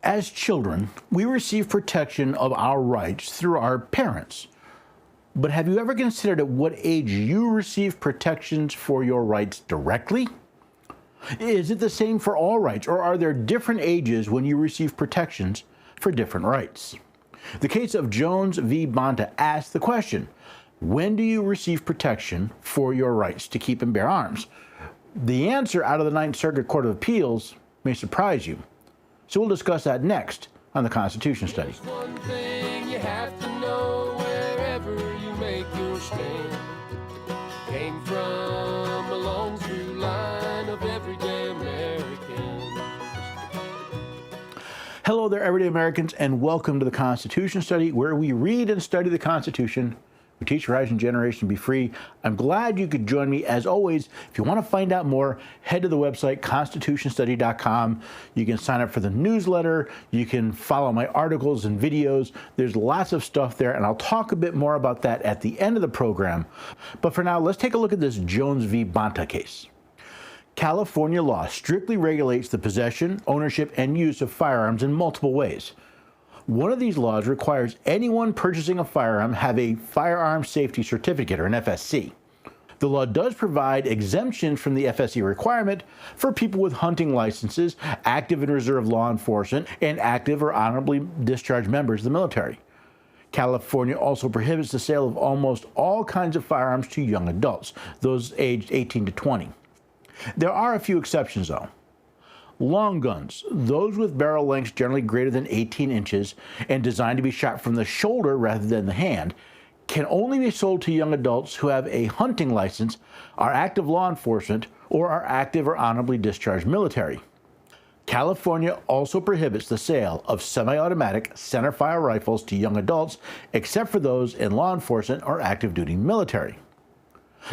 As children, we receive protection of our rights through our parents. But have you ever considered at what age you receive protections for your rights directly? Is it the same for all rights, or are there different ages when you receive protections for different rights? The case of Jones v. Bonta asks the question, when do you receive protection for your rights to keep and bear arms? The answer out of the Ninth Circuit Court of Appeals may surprise you. So we'll discuss that next on the Constitution Study. There's one thing you have to know wherever you make your stand. Came from a long through line of everyday Americans. Hello there, everyday Americans, and welcome to the Constitution Study, where we read and study the Constitution. We teach a rising generation to be free. I'm glad you could join me. As always, if you want to find out more, head to the website, constitutionstudy.com. You can sign up for the newsletter. You can follow my articles and videos. There's lots of stuff there, and I'll talk a bit more about that at the end of the program. But for now, let's take a look at this Jones v. Bonta case. California law strictly regulates the possession, ownership, and use of firearms in multiple ways. One of these laws requires anyone purchasing a firearm have a firearm safety certificate, or an FSC. The law does provide exemptions from the FSC requirement for people with hunting licenses, active and reserve law enforcement, and active or honorably discharged members of the military. California also prohibits the sale of almost all kinds of firearms to young adults, those aged 18 to 20. There are a few exceptions, though. Long guns, those with barrel lengths generally greater than 18 inches and designed to be shot from the shoulder rather than the hand, can only be sold to young adults who have a hunting license, are active law enforcement, or are active or honorably discharged military. California also prohibits the sale of semi-automatic centerfire rifles to young adults, except for those in law enforcement or active duty military.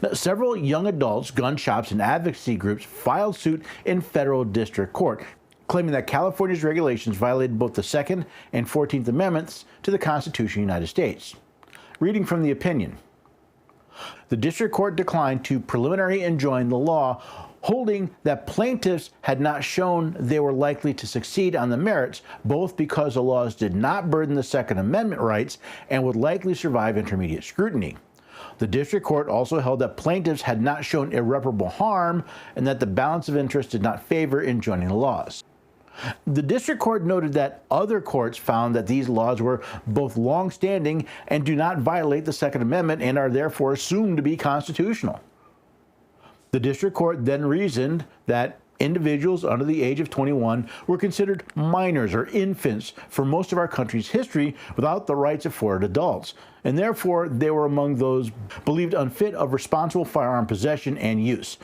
Now, several young adults, gun shops, and advocacy groups filed suit in federal district court, claiming that California's regulations violated both the Second and 14th Amendments to the Constitution of the United States. Reading from the opinion, the district court declined to preliminary enjoin the law, holding that plaintiffs had not shown they were likely to succeed on the merits, both because the laws did not burden the Second Amendment rights and would likely survive intermediate scrutiny. The district court also held that plaintiffs had not shown irreparable harm and that the balance of interest did not favor enjoining the laws. The district court noted that other courts found that these laws were both long-standing and do not violate the Second Amendment and are therefore assumed to be constitutional. The district court then reasoned that individuals under the age of 21 were considered minors or infants for most of our country's history without the rights afforded adults, and therefore they were among those believed unfit of responsible firearm possession and use.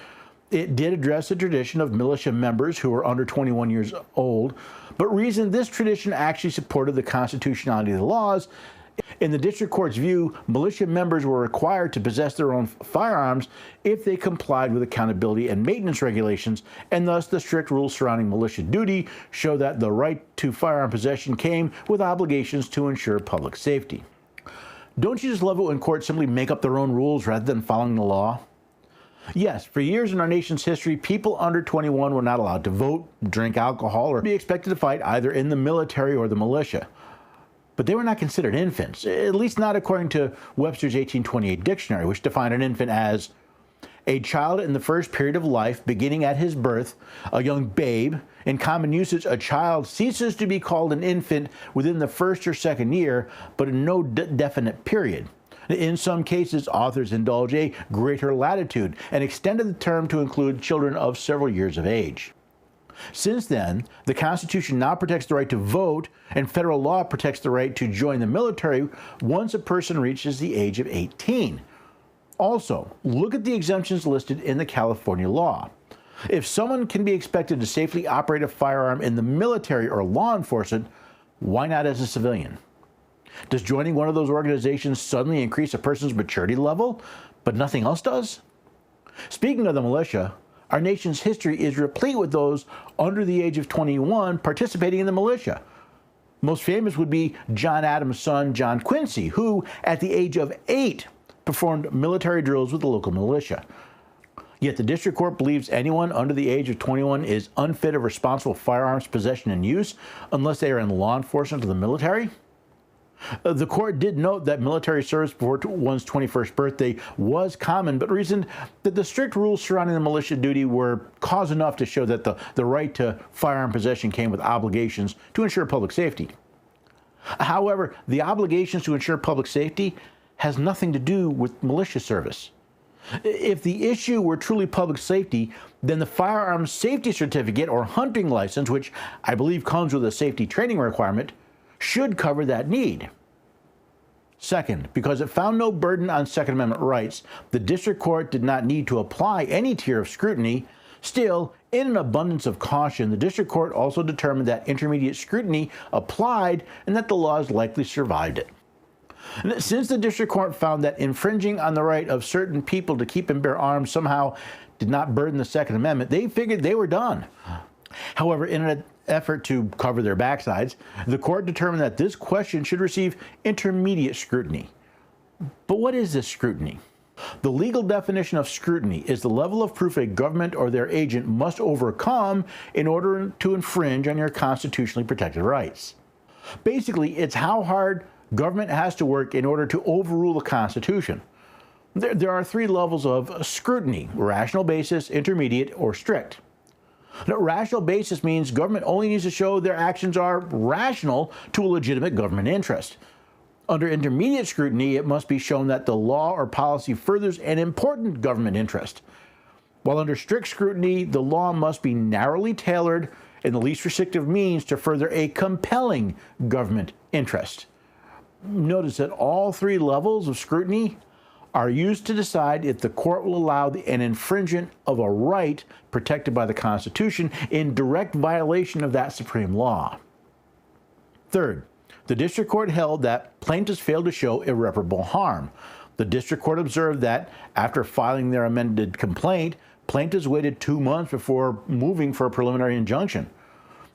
It did address the tradition of militia members who were under 21 years old, but reasoned this tradition actually supported the constitutionality of the laws. In the district court's view, militia members were required to possess their own firearms if they complied with accountability and maintenance regulations, and thus the strict rules surrounding militia duty show that the right to firearm possession came with obligations to ensure public safety. Don't you just love it when courts simply make up their own rules rather than following the law? Yes, for years in our nation's history, people under 21 were not allowed to vote, drink alcohol, or be expected to fight either in the military or the militia. But they were not considered infants, at least not according to Webster's 1828 dictionary, which defined an infant as a child in the first period of life, beginning at his birth, a young babe. In common usage, a child ceases to be called an infant within the first or second year, but in no definite period. In some cases, authors indulge a greater latitude and extended the term to include children of several years of age. Since then, the Constitution now protects the right to vote, and federal law protects the right to join the military once a person reaches the age of 18. Also, look at the exemptions listed in the California law. If someone can be expected to safely operate a firearm in the military or law enforcement, why not as a civilian? Does joining one of those organizations suddenly increase a person's maturity level, but nothing else does? Speaking of the militia, our nation's history is replete with those under the age of 21 participating in the militia. Most famous would be John Adams' son, John Quincy, who, at the age of 8, performed military drills with the local militia. Yet the district court believes anyone under the age of 21 is unfit of responsible firearms possession and use unless they are in law enforcement or the military. The court did note that military service before one's 21st birthday was common, but reasoned that the strict rules surrounding the militia duty were cause enough to show that the right to firearm possession came with obligations to ensure public safety. However, the obligations to ensure public safety has nothing to do with militia service. If the issue were truly public safety, then the firearms safety certificate or hunting license, which I believe comes with a safety training requirement, should cover that need. Second, because it found no burden on Second Amendment rights, the district court did not need to apply any tier of scrutiny. Still, in an abundance of caution, the district court also determined that intermediate scrutiny applied and that the laws likely survived it. And since the district court found that infringing on the right of certain people to keep and bear arms somehow did not burden the Second Amendment, they figured they were done. However, in an effort to cover their backsides, the court determined that this question should receive intermediate scrutiny. But what is this scrutiny? The legal definition of scrutiny is the level of proof a government or their agent must overcome in order to infringe on your constitutionally protected rights. Basically, it's how hard government has to work in order to overrule the Constitution. There are three levels of scrutiny: rational basis, intermediate, or strict. Now, rational basis means government only needs to show their actions are rational to a legitimate government interest. Under intermediate scrutiny, it must be shown that the law or policy furthers an important government interest. While under strict scrutiny, the law must be narrowly tailored in the least restrictive means to further a compelling government interest. Notice that all three levels of scrutiny are used to decide if the court will allow an infringement of a right protected by the Constitution in direct violation of that supreme law. Third, the district court held that plaintiffs failed to show irreparable harm. The district court observed that after filing their amended complaint, plaintiffs waited 2 months before moving for a preliminary injunction.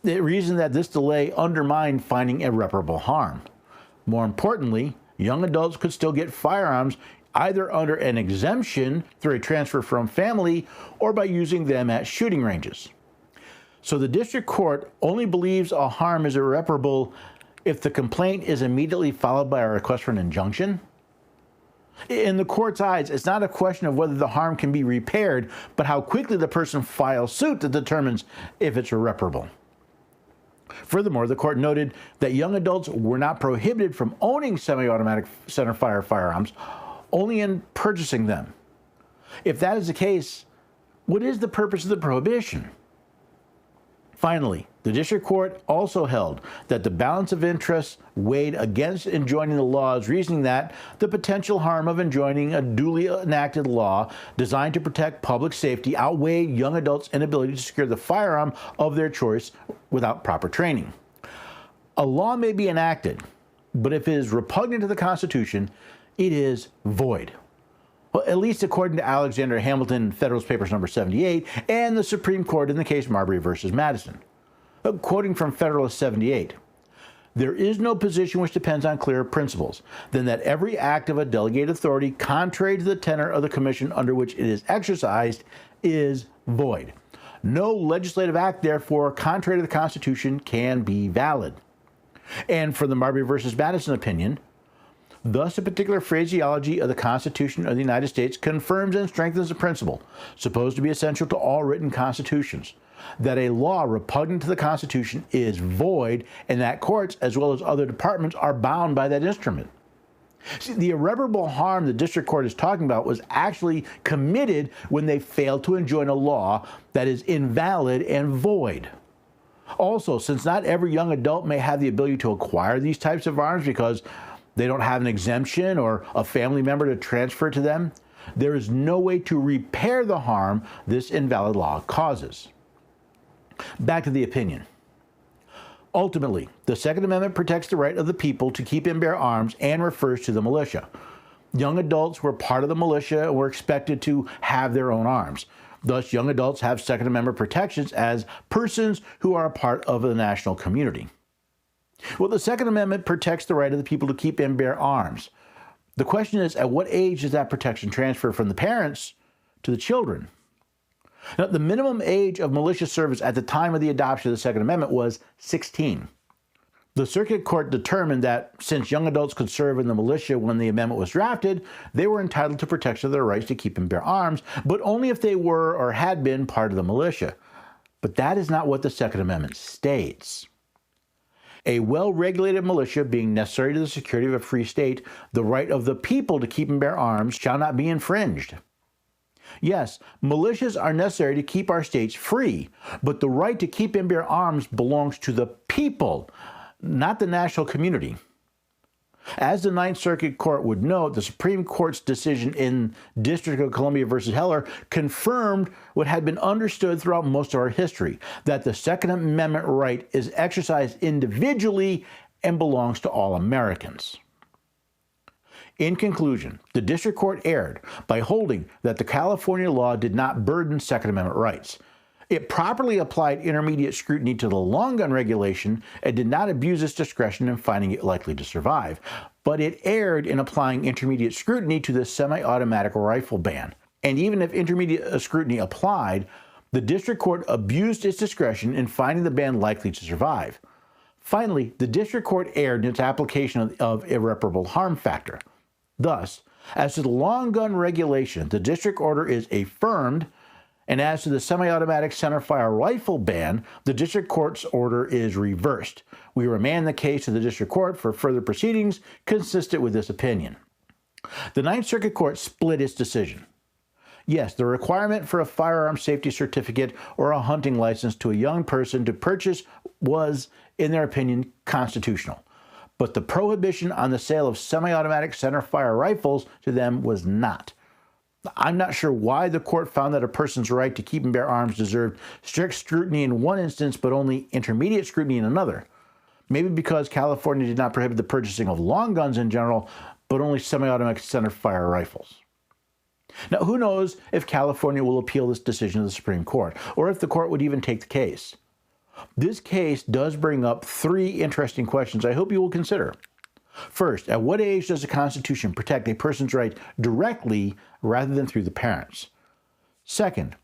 It reasoned that this delay undermined finding irreparable harm. More importantly, young adults could still get firearms either under an exemption through a transfer from family or by using them at shooting ranges. So the district court only believes a harm is irreparable if the complaint is immediately followed by a request for an injunction. In the court's eyes, it's not a question of whether the harm can be repaired, but how quickly the person files suit that determines if it's irreparable. Furthermore, the court noted that young adults were not prohibited from owning semi-automatic centerfire firearms, only in purchasing them. If that is the case, what is the purpose of the prohibition? Finally, the district court also held that the balance of interests weighed against enjoining the laws, reasoning that the potential harm of enjoining a duly enacted law designed to protect public safety outweighed young adults' inability to secure the firearm of their choice without proper training. A law may be enacted, but if it is repugnant to the Constitution, it is void. Well, at least according to Alexander Hamilton, Federalist Papers number 78, and the Supreme Court in the case Marbury versus Madison. Quoting from Federalist 78, "There is no position which depends on clearer principles than that every act of a delegated authority contrary to the tenor of the commission under which it is exercised is void. No legislative act, therefore, contrary to the Constitution can be valid." And for the Marbury versus Madison opinion, "Thus, a particular phraseology of the Constitution of the United States confirms and strengthens the principle, supposed to be essential to all written constitutions, that a law repugnant to the Constitution is void, and that courts, as well as other departments, are bound by that instrument." See, the irreparable harm the district court is talking about was actually committed when they failed to enjoin a law that is invalid and void. Also, since not every young adult may have the ability to acquire these types of arms because they don't have an exemption or a family member to transfer to them, there is no way to repair the harm this invalid law causes. Back to the opinion. Ultimately, the Second Amendment protects the right of the people to keep and bear arms and refers to the militia. Young adults were part of the militia and were expected to have their own arms. Thus, young adults have Second Amendment protections as persons who are a part of the national community. Well, the Second Amendment protects the right of the people to keep and bear arms. The question is, at what age does that protection transfer from the parents to the children? Now, the minimum age of militia service at the time of the adoption of the Second Amendment was 16. The Circuit Court determined that since young adults could serve in the militia when the amendment was drafted, they were entitled to protection of their rights to keep and bear arms, but only if they were or had been part of the militia. But that is not what the Second Amendment states. A well-regulated militia being necessary to the security of a free state, the right of the people to keep and bear arms shall not be infringed. Yes, militias are necessary to keep our states free, but the right to keep and bear arms belongs to the people, not the national community. As the Ninth Circuit Court would note, the Supreme Court's decision in District of Columbia versus Heller confirmed what had been understood throughout most of our history, that the Second Amendment right is exercised individually and belongs to all Americans. In conclusion, the District Court erred by holding that the California law did not burden Second Amendment rights. It properly applied intermediate scrutiny to the long gun regulation and did not abuse its discretion in finding it likely to survive. But it erred in applying intermediate scrutiny to the semi-automatic rifle ban. And even if intermediate scrutiny applied, the District Court abused its discretion in finding the ban likely to survive. Finally, the District Court erred in its application of irreparable harm factor. Thus, as to the long gun regulation, the district order is affirmed, and as to the semi-automatic centerfire rifle ban, the district court's order is reversed. We remand the case to the district court for further proceedings consistent with this opinion. The Ninth Circuit Court split its decision. Yes, the requirement for a firearm safety certificate or a hunting license to a young person to purchase was, in their opinion, constitutional. But the prohibition on the sale of semi-automatic centerfire rifles to them was not. I'm not sure why the court found that a person's right to keep and bear arms deserved strict scrutiny in one instance, but only intermediate scrutiny in another. Maybe because California did not prohibit the purchasing of long guns in general, but only semi-automatic centerfire rifles. Now, who knows if California will appeal this decision to the Supreme Court, or if the court would even take the case. This case does bring up three interesting questions I hope you will consider. First, at what age does the Constitution protect a person's right directly rather than through the parents? Second,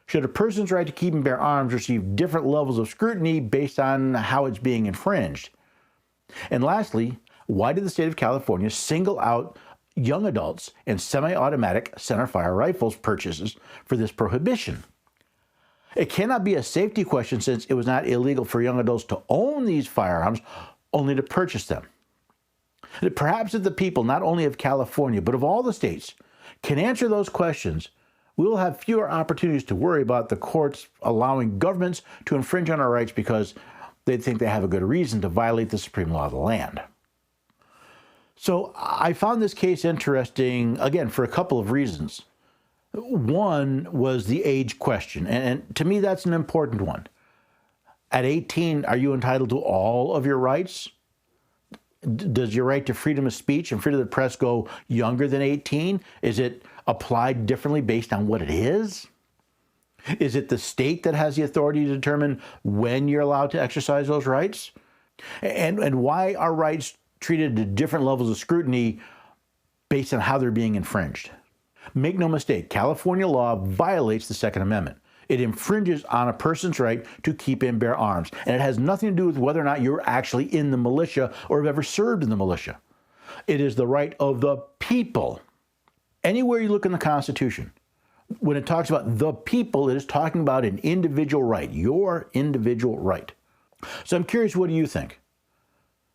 should a person's right to keep and bear arms receive different levels of scrutiny based on how it's being infringed? And lastly, why did the state of California single out young adults and semi-automatic centerfire rifles purchases for this prohibition? It cannot be a safety question since it was not illegal for young adults to own these firearms, only to purchase them. Perhaps if the people, not only of California, but of all the states, can answer those questions, we will have fewer opportunities to worry about the courts allowing governments to infringe on our rights because they think they have a good reason to violate the supreme law of the land. So I found this case interesting, again, for a couple of reasons. One was the age question, and to me that's an important one. At 18, are you entitled to all of your rights? Does your right to freedom of speech and freedom of the press go younger than 18? Is it applied differently based on what it is? Is it the state that has the authority to determine when you're allowed to exercise those rights? And why are rights treated at different levels of scrutiny based on how they're being infringed? Make no mistake, California law violates the Second Amendment. It infringes on a person's right to keep and bear arms, and it has nothing to do with whether or not you're actually in the militia or have ever served in the militia. It is the right of the people. Anywhere you look in the Constitution, when it talks about the people, it is talking about an individual right, your individual right. So I'm curious, what do you think?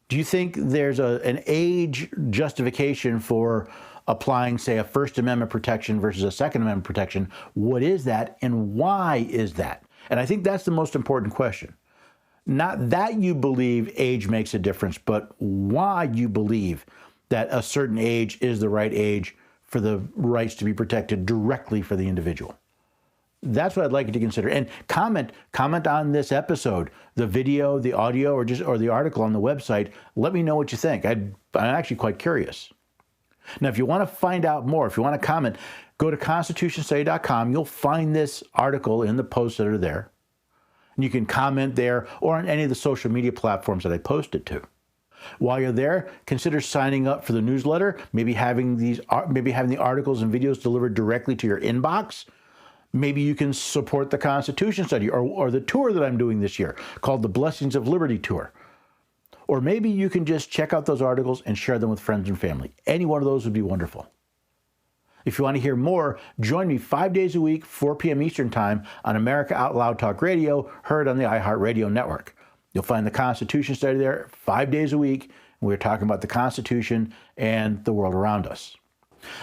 Do you think there's an age justification for applying, say, a First Amendment protection versus a Second Amendment protection? What is that, and why is that? And I think that's the most important question. Not that you believe age makes a difference, but why you believe that a certain age is the right age for the rights to be protected directly for the individual. That's what I'd like you to consider. And comment on this episode, the video, the audio, or the article on the website. Let me know what you think. I'm actually quite curious. Now, if you want to find out more, if you want to comment, go to constitutionstudy.com. You'll find this article in the posts that are there. And you can comment there or on any of the social media platforms that I post it to. While you're there, consider signing up for the newsletter, maybe having the articles and videos delivered directly to your inbox. Maybe you can support the Constitution study or the tour that I'm doing this year called the Blessings of Liberty Tour. Or maybe you can just check out those articles and share them with friends and family. Any one of those would be wonderful. If you want to hear more, join me 5 days a week, 4 p.m. Eastern Time on America Out Loud Talk Radio, heard on the iHeartRadio network. You'll find the Constitution study there 5 days a week, and we're talking about the Constitution and the world around us.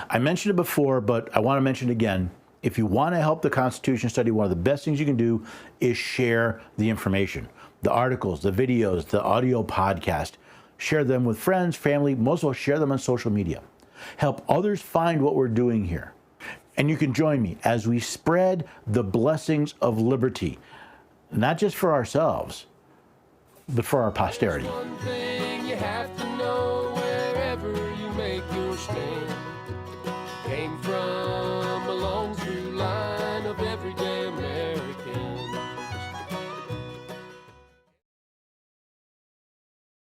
I mentioned it before, but I want to mention it again. If you want to help the Constitution study, one of the best things you can do is share the information, the articles, the videos, the audio podcast. Share them with friends, family, most of all, share them on social media. Help others find what we're doing here. And you can join me as we spread the blessings of liberty, not just for ourselves, but for our posterity.